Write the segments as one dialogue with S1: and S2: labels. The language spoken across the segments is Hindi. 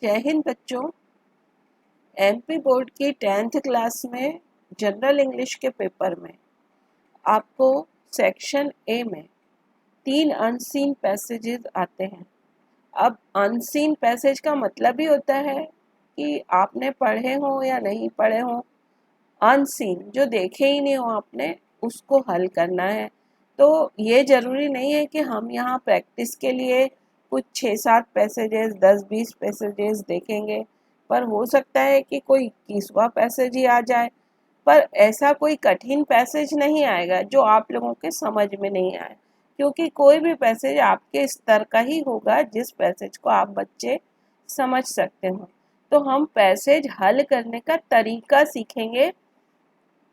S1: जय हिंद बच्चों। एमपी बोर्ड की 10th क्लास में जनरल इंग्लिश के पेपर में आपको सेक्शन ए में 3 अनसीन पैसेजेस आते हैं। अब अनसीन पैसेज का मतलब ही होता है कि आपने पढ़े हो या नहीं पढ़े हो, अनसीन जो देखे ही नहीं हो आपने, उसको हल करना है। तो ये ज़रूरी नहीं है कि हम यहाँ प्रैक्टिस के लिए कुछ 6-7 पैसेजेस 10-20 पैसेजेस देखेंगे, पर हो सकता है कि कोई 21वां पैसेज ही आ जाए। पर ऐसा कोई कठिन पैसेज नहीं आएगा जो आप लोगों के समझ में नहीं आए, क्योंकि कोई भी पैसेज आपके स्तर का ही होगा जिस पैसेज को आप बच्चे समझ सकते हो। तो हम पैसेज हल करने का तरीका सीखेंगे।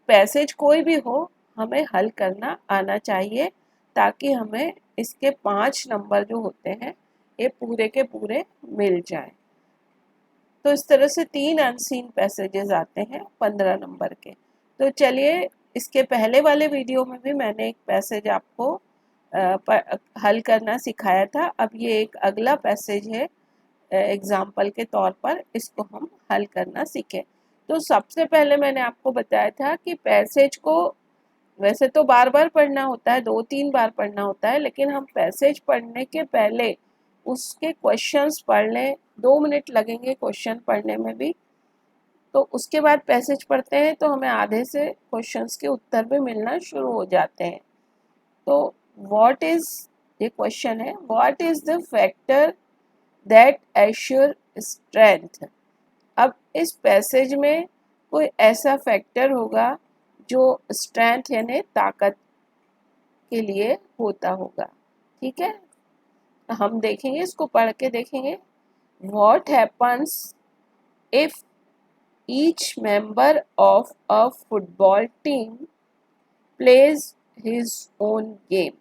S1: पैसेज कोई भी हो, हमें हल करना आना चाहिए ताकि हमें इसके 5 नंबर जो होते हैं ये पूरे के पूरे मिल जाए। तो इस तरह से 3 अनसीन पैसेजेस आते हैं 15 नंबर के। तो चलिए, इसके पहले वाले वीडियो में भी मैंने एक पैसेज आपको हल करना सिखाया था। अब ये एक अगला पैसेज है, एग्जाम्पल के तौर पर इसको हम हल करना सीखें। तो सबसे पहले मैंने आपको बताया था कि पैसेज को वैसे तो बार बार पढ़ना होता है, 2-3 बार पढ़ना होता है, लेकिन हम पैसेज पढ़ने के पहले उसके क्वेश्चंस पढ़ लें। 2 मिनट लगेंगे क्वेश्चन पढ़ने में भी। तो उसके बाद पैसेज पढ़ते हैं तो हमें आधे से क्वेश्चंस के उत्तर भी मिलना शुरू हो जाते हैं। तो व्हाट इज, ये क्वेश्चन है, what is the factor that assure strength. अब इस पैसेज में कोई ऐसा फैक्टर होगा जो स्ट्रेंथ यानी ताकत के लिए होता होगा। ठीक है, हम देखेंगे, इसको पढ़ के देखेंगे। What happens if each member of a football team plays his own game.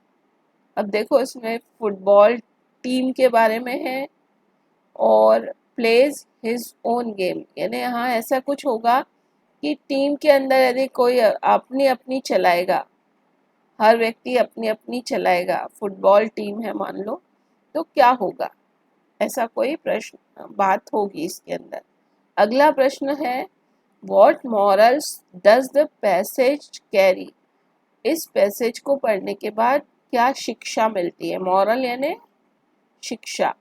S1: अब देखो, इसमें फुटबॉल टीम के बारे में है और प्लेज हिज ओन गेम, यानी यहाँ ऐसा कुछ होगा कि टीम के अंदर यदि कोई अपनी अपनी चलाएगा, हर व्यक्ति अपनी अपनी चलाएगा, फुटबॉल टीम है मान लो, तो क्या होगा, ऐसा कोई प्रश्न बात होगी इसके अंदर। अगला प्रश्न है, what morals does the passage carry. इस पैसेज को पढ़ने के बाद क्या शिक्षा मिलती है। मॉरल यानी शिक्षा।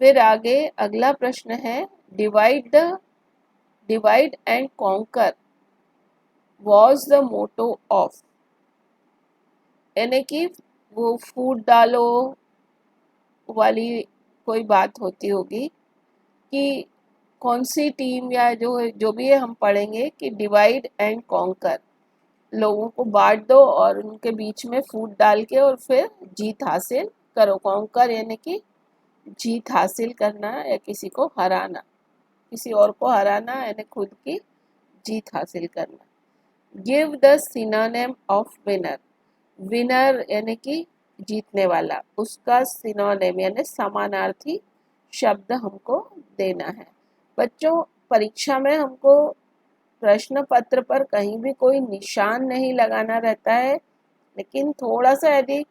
S1: फिर आगे अगला प्रश्न है, divide and conquer was the motto of. यानी कि वो फूट डालो वाली कोई बात होती होगी कि कौन सी टीम या जो भी है, हम पढ़ेंगे कि डिवाइड एंड कॉन्कर, लोगों को बांट दो और उनके बीच में फूट डाल के और फिर जीत हासिल करो। कॉन्कर यानी कि जीत हासिल करना या किसी को हराना, किसी और को हराना यानी खुद की जीत हासिल करना। Give the synonym of winner. Winner यानी कि जीतने वाला, उसका सिनोनिम यानी समानार्थी शब्द हमको देना है। बच्चों, परीक्षा में हमको प्रश्न पत्र पर कहीं भी कोई निशान नहीं लगाना रहता है, लेकिन थोड़ा सा यदि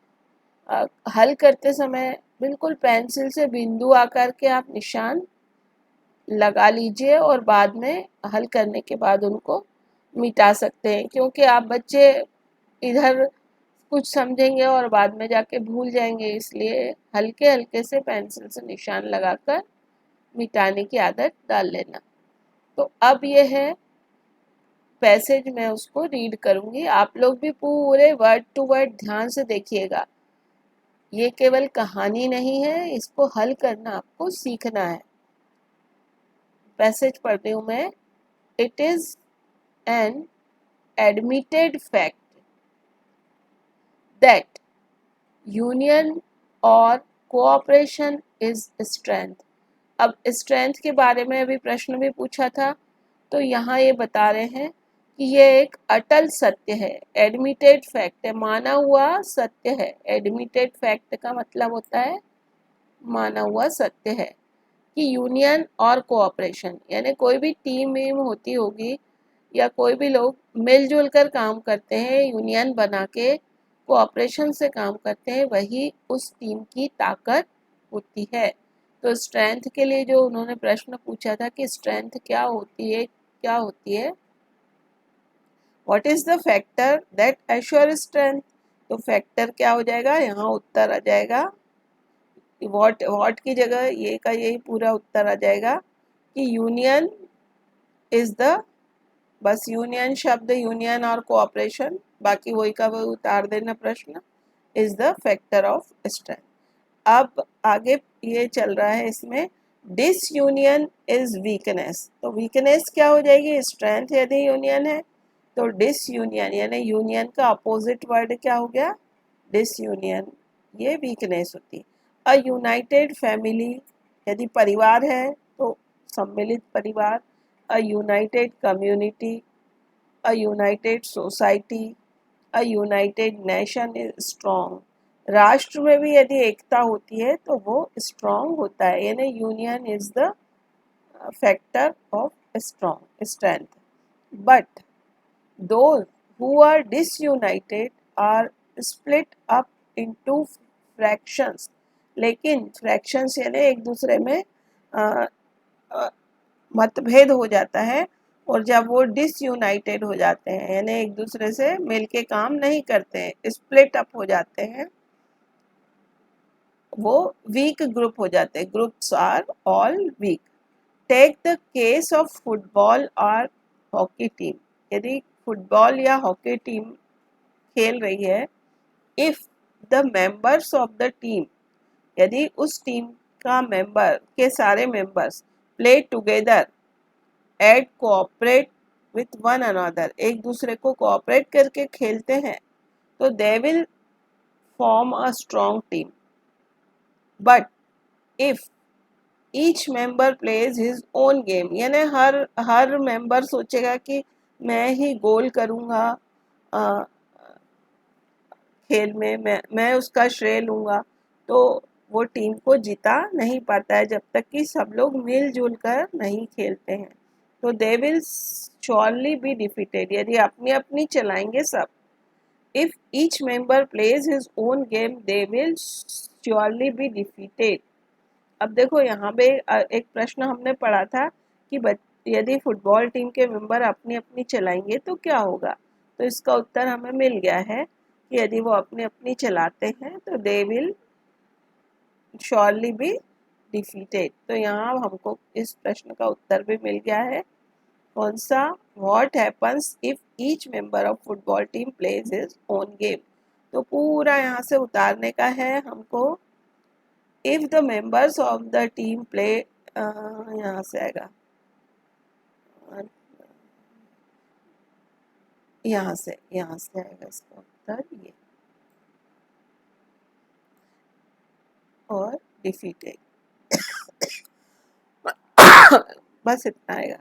S1: हल करते समय बिल्कुल पेंसिल से बिंदु आकर के आप निशान लगा लीजिए और बाद में हल करने के बाद उनको मिटा सकते हैं, क्योंकि आप बच्चे इधर कुछ समझेंगे और बाद में जाके भूल जाएंगे, इसलिए हल्के हल्के से पेंसिल से निशान लगाकर मिटाने की आदत डाल लेना। तो अब ये है पैसेज, मैं उसको रीड करूंगी, आप लोग भी पूरे वर्ड टू वर्ड ध्यान से देखिएगा। ये केवल कहानी नहीं है, इसको हल करना आपको सीखना है। पैसेज पढ़ती हूँ मैं। It is an admitted fact that union और कोऑपरेशन इज स्ट्रेंथ। अब स्ट्रेंथ के बारे में अभी प्रश्न भी पूछा था, तो यहाँ ये बता रहे हैं कि ये एक अटल सत्य है। एडमिटेड फैक्ट है, माना हुआ सत्य है। एडमिटेड फैक्ट का मतलब होता है माना हुआ सत्य है कि यूनियन और कोऑपरेशन यानी कोई भी टीम वीम होती होगी या कोई भी लोग मिलजुल कर काम करते हैं, यूनियन बना के कोऑपरेशन से काम करते हैं, वही उस टीम की ताकत होती है। तो स्ट्रेंथ के लिए जो उन्होंने प्रश्न पूछा था कि स्ट्रेंथ क्या होती है, क्या होती है, what is the factor that assure strength. तो फैक्टर क्या हो जाएगा, यहाँ उत्तर आ जाएगा, व्हाट की जगह ये का यही पूरा उत्तर आ जाएगा कि यूनियन इज द, बस यूनियन शब्द, यूनियन और कोऑपरेशन, बाकी वही का वही उतार देना प्रश्न, is the factor of strength. अब आगे ये चल रहा है इसमें, डिसयूनियन इज वीकनेस। तो वीकनेस क्या हो जाएगी, स्ट्रेंथ यदि यूनियन है तो डिसयूनियन यानी यूनियन का अपोजिट वर्ड क्या हो गया, डिसयूनियन, ये वीकनेस होती। अ यूनाइटेड फैमिली, यदि परिवार है तो सम्मिलित परिवार। A united community, a united society, a united nation is strong. राष्ट्र में भी यदि एकता होती है तो वो स्ट्रॉन्ग होता है, यानी union is the factor of strong strength. But those who are disunited are split up into fractions। लेकिन fractions यानी एक दूसरे में अ, अ, मतभेद हो जाता है, और जब वो डिसयूनाइटेड हो जाते हैं यानी एक दूसरे से मिलके काम नहीं करते हैं, स्प्लिट अप हो जाते हैं, वो वीक ग्रुप हो जाते हैं, groups are all weak. Take the case of football और हॉकी टीम। यदि फुटबॉल या हॉकी टीम खेल रही है, if the members of the team, यदि उस टीम का मेंबर के सारे members play together at cooperate with one another, एक दूसरे को कोऑपरेट करके खेलते हैं, तो they will form a strong team. But if each member plays his own game, यानी हर हर मेंबर सोचेगा कि मैं ही गोल करूँगा खेल में, मैं उसका श्रेय लूँगा, तो वो टीम को जिता नहीं पाता है जब तक कि सब लोग मिलजुल कर नहीं खेलते हैं। तो they will surely be defeated, यदि अपनी अपनी चलाएंगे सब। If each member plays his own game they will surely be defeated. अब देखो यहाँ पे एक प्रश्न हमने पढ़ा था कि यदि फुटबॉल टीम के मेंबर अपनी अपनी चलाएंगे तो क्या होगा, तो इसका उत्तर हमें मिल गया है कि यदि वो अपनी अपनी चलाते हैं तो they will surely be defeated. तो यहाँ हमको इस प्रश्न का उत्तर भी मिल गया है, कौन सा, what happens if each member of football team plays his own game. तो पूरा यहाँ से उतारने का है हमको, if the members of the team play, यहाँ से आएगा, यहाँ से आएगा इसका उत्तर ये, और डिफीटेड, बस इतना आएगा।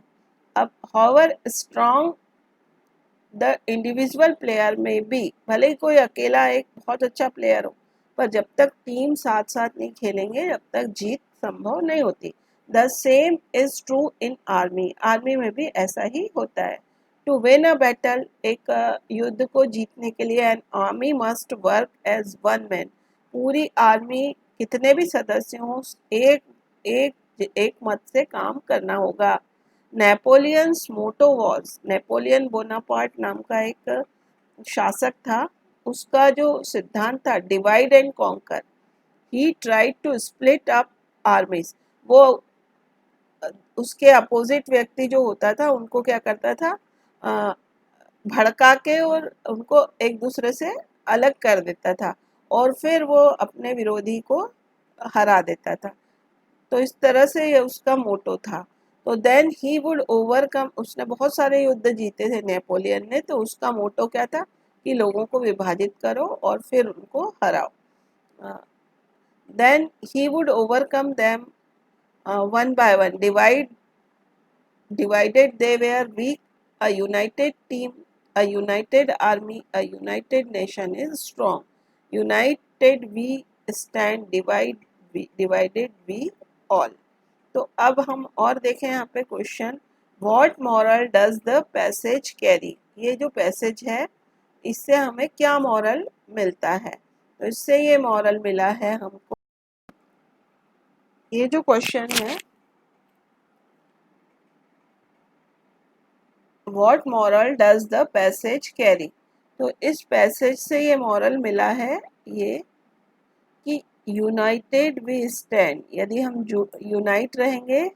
S1: अब however strong the individual player में बी, भले ही कोई अकेला एक बहुत अच्छा प्लेयर हो, पर जब तक टीम साथ साथ नहीं खेलेंगे जब तक जीत संभव नहीं होती। The same is true in army, army में भी ऐसा ही होता है। टू विन अ बैटल, एक युद्ध को जीतने के लिए an army must work as one man, पूरी आर्मी कितने भी सदस्य हों, एक एक मत से काम करना होगा। Napoleon's motto was, Napoleon Bonaparte नाम का एक शासक था, उसका जो सिद्धांत था divide and conquer, he tried to split up armies, वो उसके अपोजिट व्यक्ति जो होता था उनको क्या करता था, भड़का के और उनको एक दूसरे से अलग कर देता था, और फिर वो अपने विरोधी को हरा देता था। तो इस तरह से ये उसका मोटो था। तो देन ही वुड ओवरकम, उसने बहुत सारे युद्ध जीते थे नेपोलियन ने, तो उसका मोटो क्या था कि लोगों को विभाजित करो और फिर उनको हराओ। Then he would overcome them one by one, divided they were weak, a united team, a united army, a united nation is strong, united we stand, divided we all। तो अब हम और देखें यहाँ पे question, what moral does the passage carry, ये जो पैसेज है इससे हमें क्या मॉरल मिलता है, तो इससे ये मॉरल मिला है हमको ये जो क्वेश्चन है, what moral does the passage carry, तो इस पैसेज से ये मॉरल मिला है ये कि यूनाइटेड वी स्टैंड, यदि हम यूनाइट रहेंगे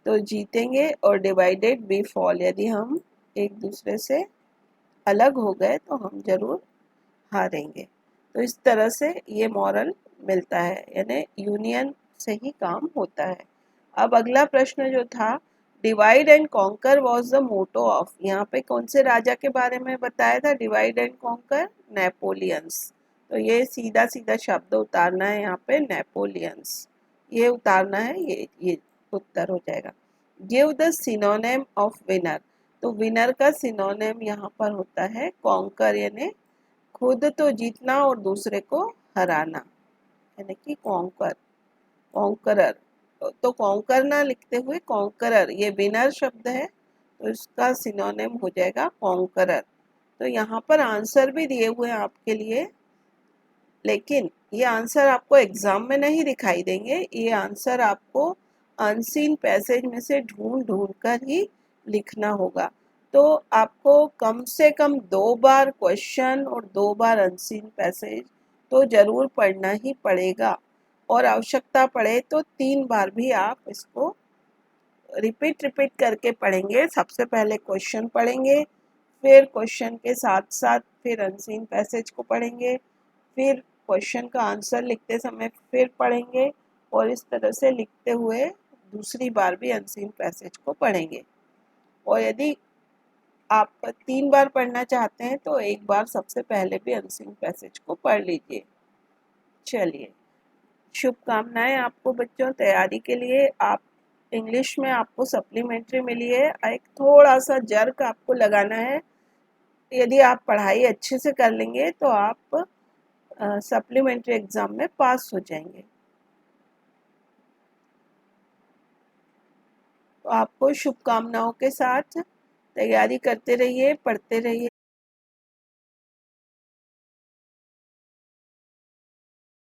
S1: तो जीतेंगे, और डिवाइडेड वी फॉल, यदि हम एक दूसरे से अलग हो गए तो हम जरूर हारेंगे। तो इस तरह से ये मॉरल मिलता है, यानी यूनियन से ही काम होता है। अब अगला प्रश्न जो था, divide and conquer was the motto of, यहाँ पे कौन से राजा के बारे में बताया था? Divide and conquer, Napoleon's. तो ये सीधा सीधा शब्द उतारना है यहाँ पे, नेपोलियंस, ये उतारना है, ये उत्तर हो जाएगा। Give the synonym of winner, तो विनर का सिनोनिम यहाँ पर होता है कॉन्कर, यानी खुद तो जीतना और दूसरे को हराना, यानी कि कॉन्कर, कॉन्करर। तो कॉन्कर ना लिखते हुए कॉन्करर, ये विनर शब्द है तो इसका सिनोनिम हो जाएगा कॉन्करर। तो यहाँ पर आंसर भी दिए हुए हैं आपके लिए, लेकिन ये आंसर आपको एग्जाम में नहीं दिखाई देंगे, ये आंसर आपको अनसीन पैसेज में से ढूंढ ढूंढ कर ही लिखना होगा। तो आपको कम से कम 2 बार क्वेश्चन और 2 बार अनसीन पैसेज तो जरूर पढ़ना ही पड़ेगा, और आवश्यकता पड़े तो 3 बार भी आप इसको रिपीट करके पढ़ेंगे। सबसे पहले क्वेश्चन पढ़ेंगे, फिर क्वेश्चन के साथ साथ फिर अनसीन पैसेज को पढ़ेंगे, फिर क्वेश्चन का आंसर लिखते समय फिर पढ़ेंगे, और इस तरह से लिखते हुए दूसरी बार भी अनसीन पैसेज को पढ़ेंगे। और यदि आप 3 बार पढ़ना चाहते हैं तो एक बार सबसे पहले भी अनसीन पैसेज को पढ़ लीजिए। चलिए, शुभकामनाएं आपको बच्चों तैयारी के लिए। आप इंग्लिश में आपको सप्लीमेंट्री मिली है, एक थोड़ा सा जर्क आपको लगाना है। यदि आप पढ़ाई अच्छे से कर लेंगे तो आप सप्लीमेंट्री एग्जाम में पास हो जाएंगे। तो आपको शुभकामनाओं के साथ तैयारी करते रहिए, पढ़ते रहिए।